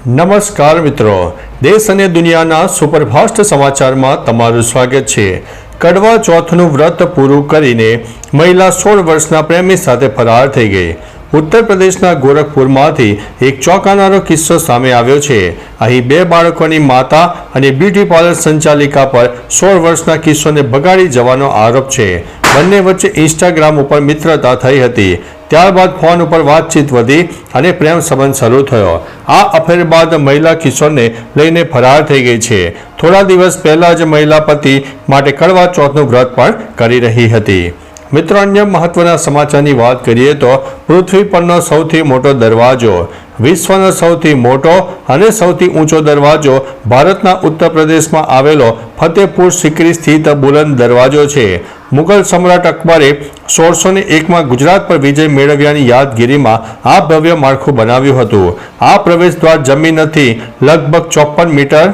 નમસ્કાર મિત્રો, દેશ અને દુનિયાના સુપરફાસ્ટ સમાચારમાં તમારું સ્વાગત છે। કડવા ચોથનું વ્રત પૂરું કરીને મહિલા 16 વર્ષના પ્રેમી સાથે ફરાર થઈ ગઈ। ઉત્તર પ્રદેશના ગોરખપુરમાંથી એક ચોંકાવનારો કિસ્સો સામે આવ્યો છે। અહીં બે બાળકોની માતા અને બ્યુટી પાર્લર સંચાલિકા પર 16 વર્ષના કિશોરને ભગાડી જવાનો આરોપ છે। બંને વચ્ચે ઇન્સ્ટાગ્રામ ઉપર મિત્રતા થઈ હતી। ત્યારબાદ ફોન ઉપર વાતચીત વધી અને પ્રેમ સંબંધ શરૂ થયો। આ અફેર બાદ મહિલા કિશોરને લઈને ફરાર થઈ ગઈ છે। થોડા દિવસ પહેલા જ મહિલા પતિ માટે કડવા ચોથનું વ્રત પણ કરી રહી હતી। મિત્રો, અન્ય મહત્વના સમાચારની વાત કરીએ તો પૃથ્વી પરનો સૌથી મોટો દરવાજો, વિશ્વનો સૌથી મોટો અને સૌથી ઊંચો દરવાજો ભારતના ઉત્તર પ્રદેશમાં આવેલો ફતેહપુર સિકરી સ્થિત બુલંદ દરવાજો છે। મુગલ સમ્રાટ અકબરે 1601માં ગુજરાત પર વિજય મેળવ્યાની યાદગીરીમાં આ ભવ્ય માળખું બનાવ્યું હતું। આ પ્રવેશદ્વાર જમીનથી લગભગ 54 મીટર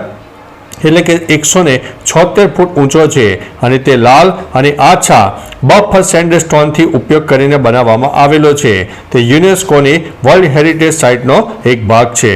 એટલે કે 176 ફૂટ ઊંચો છે અને તે લાલ અને આછા બફ સેન્ડસ્ટોનથી ઉપયોગ કરીને બનાવવામાં આવેલો છે। તે યુનેસ્કોની વર્લ્ડ હેરિટેજ સાઇટનો એક ભાગ છે।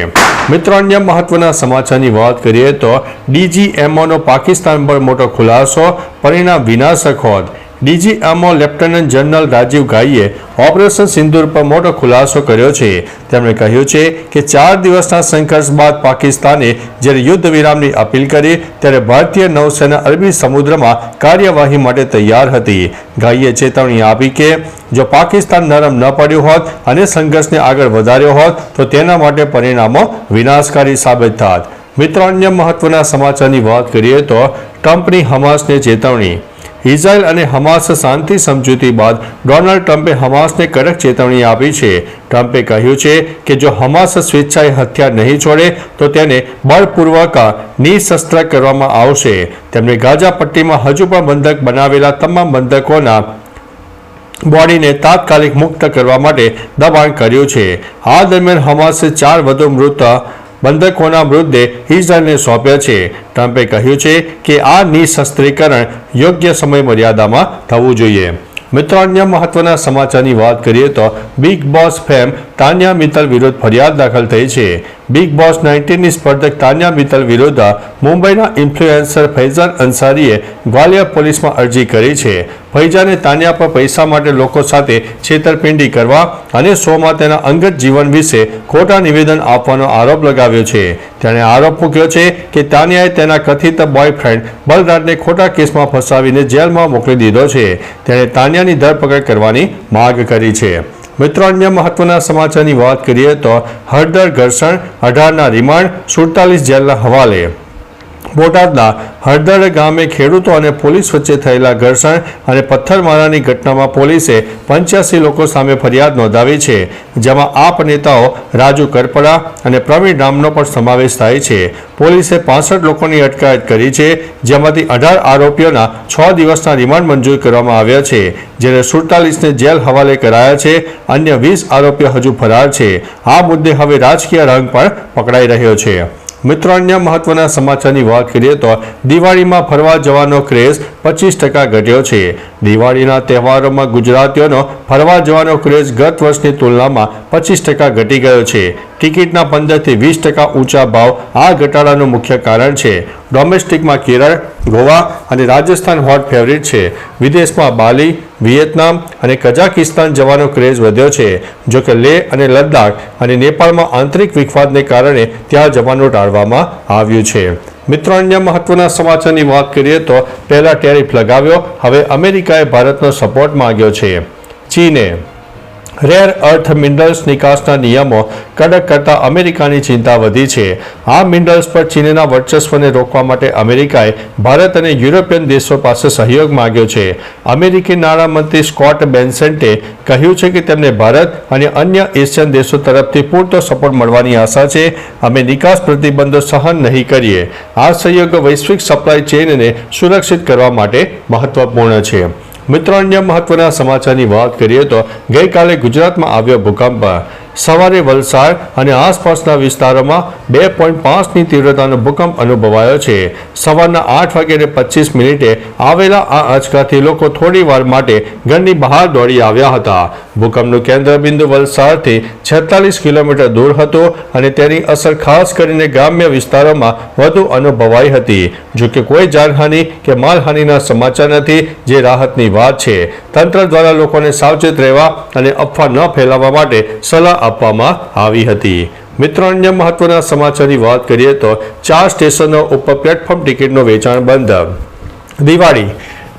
મિત્રો, અન્ય મહત્વના સમાચારની વાત કરીએ તો ડીજીએમઓનો પાકિસ્તાન પર મોટો ખુલાસો, પરિણામ વિનાશક હોત। ડીજીએમઓ લેફ્ટનન્ટ જનરલ રાજીવ ઘાઈએ ઓપરેશન સિંદૂર પર મોટો ખુલાસો કર્યો છે। તેમણે કહ્યું છે કે 4 દિવસના સંઘર્ષ બાદ પાકિસ્તાને જ્યારે યુદ્ધ વિરામની અપીલ કરી ત્યારે ભારતીય નૌસેના અરબી સમુદ્રમાં કાર્યવાહી માટે તૈયાર હતી। ઘાઈએ ચેતવણી આપી કે જો પાકિસ્તાન નરમ ન પડ્યું હોત અને સંઘર્ષને આગળ વધાર્યો હોત તો તેના માટે પરિણામો વિનાશકારી સાબિત થાત। મિત્રો, અન્ય મહત્વના સમાચારની વાત કરીએ તો ટ્રમ્પની હમાસને ચેતવણી। ઇઝરાયલ અને હમાસ શાંતિ સમજૂતી બાદ ડોનાલ્ડ ટ્રમ્પે હમાસને કડક ચેતવણી આપી છે। ટ્રમ્પે કહ્યું છે કે જો હમાસ સ્વેચ્છાએ હથિયાર નહીં છોડે તો તેને બળપૂર્વક નિશસ્ત્ર કરવામાં આવશે। તેમણે ગાઝા પટ્ટીમાં હજુ પણ બંધક બનાવેલા તમામ બંધકોના બોડીને તાત્કાલિક મુક્ત કરવા માટે દબાણ કર્યું છે। આ દરમિયાન હમાસે 4 વધુ મૃત બંધકોના મૃતદેહ ઇઝરાયલને સોંપ્યા છે। ટ્રમ્પે કહ્યું છે કે આ નિશસ્ત્રીકરણ યોગ્ય સમય મર્યાદામાં થવું જોઈએ। મિત્રો, અન્ય મહત્વના સમાચારની વાત કરીએ તો Bigg Boss fame Tanya Mittal વિરુદ્ધ ફરિયાદ દાખલ થઈ છે। બિગ બોસ 19ની સ્પર્ધક તાન્યા મિત્તલ વિરુદ્ધ મુંબઈના ઇન્ફ્લુએન્સર ફૈઝાન અંસારીએ ગ્વાલિયર પોલીસમાં અરજી કરી છે। ફૈઝાને તાન્યા પર પૈસા માટે લોકો સાથે છેતરપિંડી કરવા અને શોમાં તેના અંગત જીવન વિશે ખોટા નિવેદન આપવાનો આરોપ લગાવ્યો છે। તેણે આરોપ મૂક્યો છે કે તાન્યાએ તેના કથિત બોયફ્રેન્ડ બલરાજને ખોટા કેસમાં ફસાવીને જેલમાં મોકલી દીધો છે। તેણે તાન્યાની ધરપકડ કરવાની માંગ કરી છે। મિત્રો, અન્ય મહત્વના સમાચારની વાત કરીએ તો હળદર ઘર્ષણ, 18ના રિમાન્ડ, 47 જેલના હવાલે। બોટાદના હળદર ગામે ખેડૂતો અને પોલીસ વચ્ચે થયેલા ઘર્ષણ અને પથ્થરમારાની ઘટનામાં પોલીસે 85 લોકો સામે ફરિયાદ નોંધાવી છે, જેમાં આપ નેતાઓ રાજુ કરપડા અને પ્રવીણ રામનો પણ સમાવેશ થાય છે। પોલીસે 65 લોકોની અટકાયત કરી છે, જેમાંથી 18 આરોપીઓના 6 દિવસના રિમાન્ડ મંજૂર કરવામાં આવ્યા છે, જ્યારે 47ને જેલ હવાલે કરાયા છે। અન્ય 20 આરોપીઓ હજુ ફરાર છે। આ મુદ્દે હવે રાજકીય રંગ પણ પકડાઈ રહ્યો છે। મિત્રો, અન્ય મહત્વના સમાચારની વાત કરીએ તો દિવાળીમાં ફરવા જવાનો ક્રેઝ 25% ઘટ્યો છે। દિવાળીના તહેવારોમાં ગુજરાતીઓનો ફરવા જવાનો ક્રેઝ ગત વર્ષની તુલનામાં 25% ઘટી ગયો છે। ટિકિટના 15થી 20% ઊંચા ભાવ આ ઘટાડાનું મુખ્ય કારણ છે। ડોમેસ્ટિકમાં કેરળ, ગોવા અને રાજસ્થાન હોટ ફેવરિટ છે। વિદેશમાં બાલી, વિયેતનામ અને કઝાકિસ્તાન જવાનો ક્રેઝ વધ્યો છે। જોકે લેહ અને લદ્દાખ અને નેપાળમાં આંતરિક વિખવાદને કારણે ત્યાં જવાનું ટાળવામાં આવ્યું છે। મિત્રો, અન્ય મહત્વના સમાચારની વાત કરીએ તો પહેલા ટેરિફ લગાવ્યો, હવે અમેરિકાએ ભારતનો સપોર્ટ માંગ્યો છે। ચીને રેર અર્થ મિનરલ્સ નિકાસના નિયમો કડક કરતા અમેરિકાની ચિંતા વધી છે। આ મિનરલ્સ પર ચીનના વર્ચસ્વને રોકવા માટે અમેરિકાએ ભારત અને યુરોપિયન દેશો પાસે સહયોગ માંગ્યો છે। અમેરિકી નાણામંત્રી સ્કોટ બેન્સેન્ટે કહ્યું છે કે તેમને ભારત અને અન્ય એશિયન દેશો તરફથી પૂરતો સપોર્ટ મળવાની આશા છે। અમે નિકાસ પ્રતિબંધો સહન નહીં કરીએ। આ સહયોગ વૈશ્વિક સપ્લાય ચેઇનને સુરક્ષિત કરવા માટે મહત્વપૂર્ણ છે। મિત્રો, અન્ય મહત્વના સમાચારની વાત કરીએ તો ગઈકાલે ગુજરાતમાં આવ્યો ભૂકંપ। સવારે વલસાડ અને આસપાસના વિસ્તારોમાં 2.5ની તીવ્રતાનો ભૂકંપ અનુભવાયો છે. સવારના 8:25 આવેલા આ આંચકાથી લોકો થોડી વાર માટે ઘરની બહાર દોડી આવ્યા હતા. ભૂકંપનું કેન્દ્રબિંદુ વલસાડથી 46 કિલોમીટર દૂર હતું અને તેની અસર ખાસ કરીને ગ્રામ્ય વિસ્તારોમાં વધુ અનુભવાઈ હતી. જોકે કોઈ જાનહાનિ કે માલહાનિના સમાચાર નથી, જે રાહતની વાત છે. તંત્ર દ્વારા લોકોને સાવચેત રહેવા અને અફવા ન ફેલાવવા માટે સલાહ આપવામાં આવી હતી. મિત્રો, અન્ય મહત્વના સમાચારની વાત કરીએ તો 4 સ્ટેશનો ઉપર પ્લેટફોર્મ ટિકિટનું વેચાણ બંધ. દિવાળી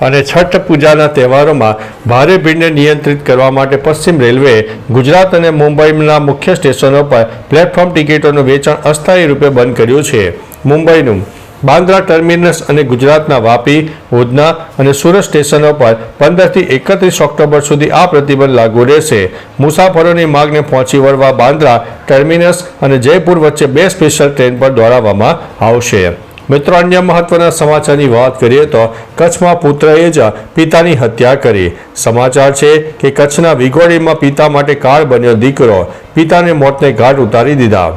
અને છઠ પૂજાના તહેવારોમાં ભારે ભીડને નિયંત્રિત કરવા માટે પશ્ચિમ રેલવેએ ગુજરાત અને મુંબઈના મુખ્ય સ્ટેશનો પર પ્લેટફોર્મ ટિકિટોનું વેચાણ અસ્થાયી રૂપે બંધ કર્યું છે. મુંબઈનું બાંદ્રા ટર્મિનસ અને ગુજરાતના વાપી, ઉધના અને સુરત સ્ટેશનો પર 15થી 31 ઓક્ટોબર સુધી આ પ્રતિબંધ લાગુ રહેશે. મુસાફરોની માંગને પહોંચી વળવા બાંદ્રા ટર્મિનસ અને જયપુર વચ્ચે 2 સ્પેશિયલ ટ્રેન પર દોડાવવામાં આવશે. મિત્રો, અન્ય મહત્વના સમાચારની વાત કરીએ તો કચ્છમાં પુત્રએ જ પિતાની હત્યા કરી. સમાચાર છે કે કચ્છના વિગોડીમાં પિતા માટે કાળ બન્યો દીકરો. પિતાને મોતને ઘાટ ઉતારી દીધા.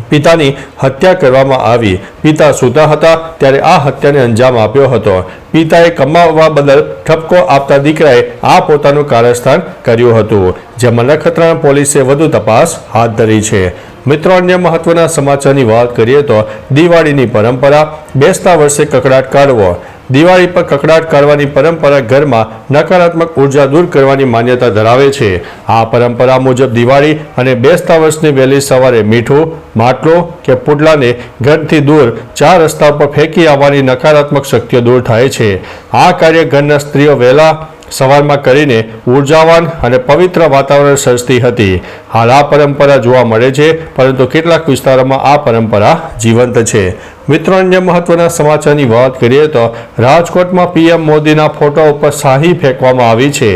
પિતાની હત્યા કરવામાં આવી. પિતા સૂતા હતા ત્યારે આ હત્યાને અંજામ આપ્યો હતો. પિતાએ કમાવવા બદલ ઠપકો આપતા દીકરાએ આ પોતાનું કારસ્થાન કર્યું હતું, જેમાં નખત્રાણા પોલીસે વધુ તપાસ હાથ ધરી છે. મિત્રો, અન્ય મહત્વના સમાચારની વાત કરીએ તો દિવાળીની પરંપરા, બેસતા વર્ષે કકડાટ કાઢવો. દિવાળી પર કકડાટ કાઢવાની પરંપરા ઘરમાં નકારાત્મક ઉર્જા દૂર કરવાની માન્યતા ધરાવે છે. આ પરંપરા મુજબ દિવાળી અને બેસતા વર્ષની વહેલી સવારે મીઠું, માટલો કે પુડલાને ઘરથી દૂર 4 રસ્તા પર ફેંકી આવવાની નકારાત્મક શક્તિઓ દૂર થાય છે. આ કાર્ય ઘરના સ્ત્રીઓ વહેલા સવારમાં કરીને ઉર્જાવાન અને પવિત્ર વાતાવરણ સર્જતી હતી. હાલ આ પરંપરા જોવા મળે છે, પરંતુ કેટલાક વિસ્તારોમાં આ પરંપરા જીવંત છે. મિત્રો, અન્ય મહત્વના સમાચારની વાત કરીએ તો રાજકોટમાં પીએમ મોદીના ફોટો ઉપર શાહી ફેંકવામાં આવી છે.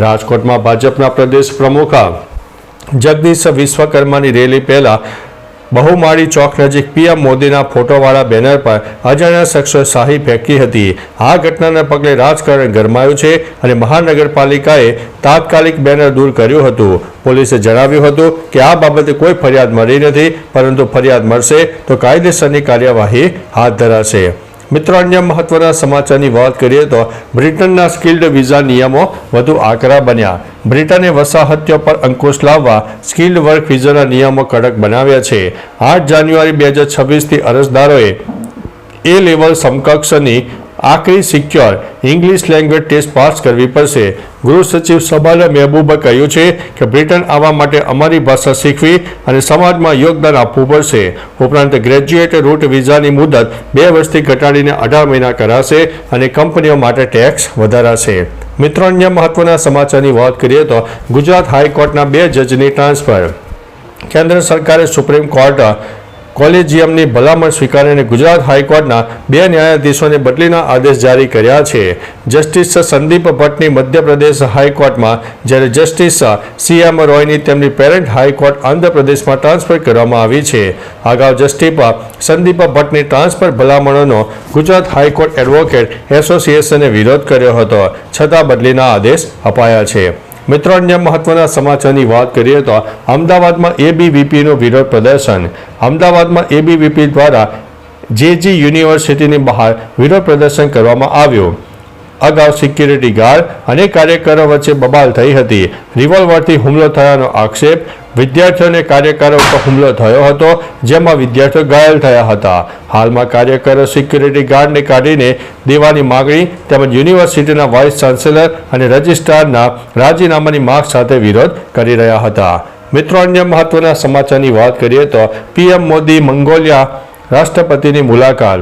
રાજકોટમાં ભાજપના પ્રદેશ પ્રમુખ જગદીશ વિશ્વકર્માની રેલી પહેલા બહુમાળી ચોક નજીક પીએમ મોદીના ફોટોવાળા બેનર પર અજાણ્યા શખ્સોએ શાહી ફેંકી હતી. આ ઘટનાને પગલે રાજકારણ ગરમાયું છે અને મહાનગરપાલિકાએ તાત્કાલિક બેનર દૂર કર્યું હતું. પોલીસે જણાવ્યું હતું કે આ બાબતે કોઈ ફરિયાદ મળી નથી, પરંતુ ફરિયાદ મળશે તો કાયદેસરની કાર્યવાહી હાથ ધરાશે. મિત્રો, અન્ય મહત્વના સમાચારની વાત કરીએ તો બ્રિટનના સ્કિલ્ડ વિઝા નિયમો વધુ આકરા બન્યા. બ્રિટને વસાહતીઓ પર અંકુશ લાવવા સ્કિલ્ડ વર્ક વિઝાના નિયમો કડક બનાવ્યા છે. 8 જાન્યુઆરી 2026થી અરજદારોએ A લેવલ સમકક્ષની આખરી secure English language test pass કરવી પડશે. ગૃહ સચિવ સબાલા મહેબૂબે કહ્યું છે કે બ્રિટન આવવા માટે અમારી ભાષા શીખવી અને સમાજમાં યોગદાન આપવું પડશે. ઉપરાંત ગ્રેજ્યુએટ રૂટ વિઝાની મુદત 2 વર્ષથી ઘટાડીને 18 મહિના કરાશે અને કંપનીઓ માટે ટેક્સ વધારાશે. મિત્રો, અન્ય મહત્વના સમાચારની વાત કરીએ તો ગુજરાત હાઈકોર્ટના 2 જજની ટ્રાન્સફર. કેન્દ્ર સરકારે સુપ્રીમ કોર્ટ કોલેજિયમની ભલામણ સ્વીકારીને ગુજરાત હાઈકોર્ટના 2 ન્યાયાધીશોને બદલીના આદેશ જારી કર્યા છે. જસ્ટિસ સંદીપ ભટ્ટની મધ્યપ્રદેશ હાઈકોર્ટમાં, જ્યારે જસ્ટિસ CM રોયની તેમની પેરેન્ટ હાઈકોર્ટ આંધ્રપ્રદેશમાં ટ્રાન્સફર કરવામાં આવી છે. અગાઉ જસ્ટિસ સંદીપ ભટ્ટની ટ્રાન્સફર ભલામણોનો ગુજરાત હાઈકોર્ટ એડવોકેટ એસોસિએશને વિરોધ કર્યો હતો, છતાં બદલીના આદેશ અપાયા છે. મિત્રો, અન્ય મહત્વના સમાચારની વાત કરીએ તો અમદાવાદમાં ABVPનું વિરોધ પ્રદર્શન. અમદાવાદમાં ABVP દ્વારા JG યુનિવર્સિટીની બહાર વિરોધ પ્રદર્શન કરવામાં આવ્યું. અગાઉ સિક્યુરિટી ગાર્ડ અને કાર્યકરો વચ્ચે બબાલ થઈ હતી. રિવોલ્વરથી હુમલો થયાનો આક્ષેપ. વિદ્યાર્થીઓને કાર્યકરો ઉપર હુમલો થયો હતો, જેમાં વિદ્યાર્થીઓ ઘાયલ થયા હતા. હાલમાં કાર્યકરો સિક્યુરિટી ગાર્ડને કાઢીને દેવાની માગણી તેમજ યુનિવર્સિટીના વાઇસ ચાન્સેલર અને રજિસ્ટ્રારના રાજીનામાની માંગ સાથે વિરોધ કરી રહ્યા હતા. મિત્રો, અન્ય મહત્વના સમાચારની વાત કરીએ તો પીએમ મોદી મંગોલિયા રાષ્ટ્રપતિની મુલાકાત.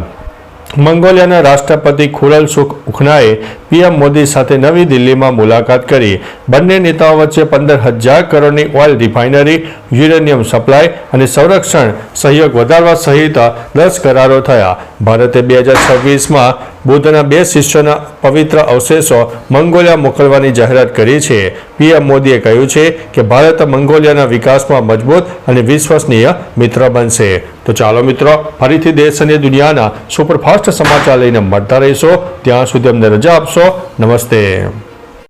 મંગોલિયાના રાષ્ટ્રપતિ ખુરલસુખ-ઉખનાએ પીએમ મોદી સાથે નવી દિલ્હીમાં મુલાકાત કરી. બંને નેતાઓ વચ્ચે 15,000 કરોડની ઓઇલ રિફાઇનરી, યુરેનિયમ સપ્લાય અને સંરક્ષણ સહયોગ વધારવા સહિત 10 કરારો થયા. ભારતે 2026માં બુદ્ધના 2 શિષ્યોના પવિત્ર અવશેષો મંગોલિયા મોકલવાની જાહેરાત કરી છે. પીએમ મોદીએ કહ્યું છે કે ભારત મંગોલિયાના વિકાસમાં મજબૂત અને વિશ્વસનીય મિત્ર બનશે. તો ચાલો મિત્રો, ફરીથી દેશ અને દુનિયાના સુપરફાસ્ટ સમાચાર લઈને મળતા રહીશો. ત્યાં સુધી અમને રજા આપશો. નમસ્તે.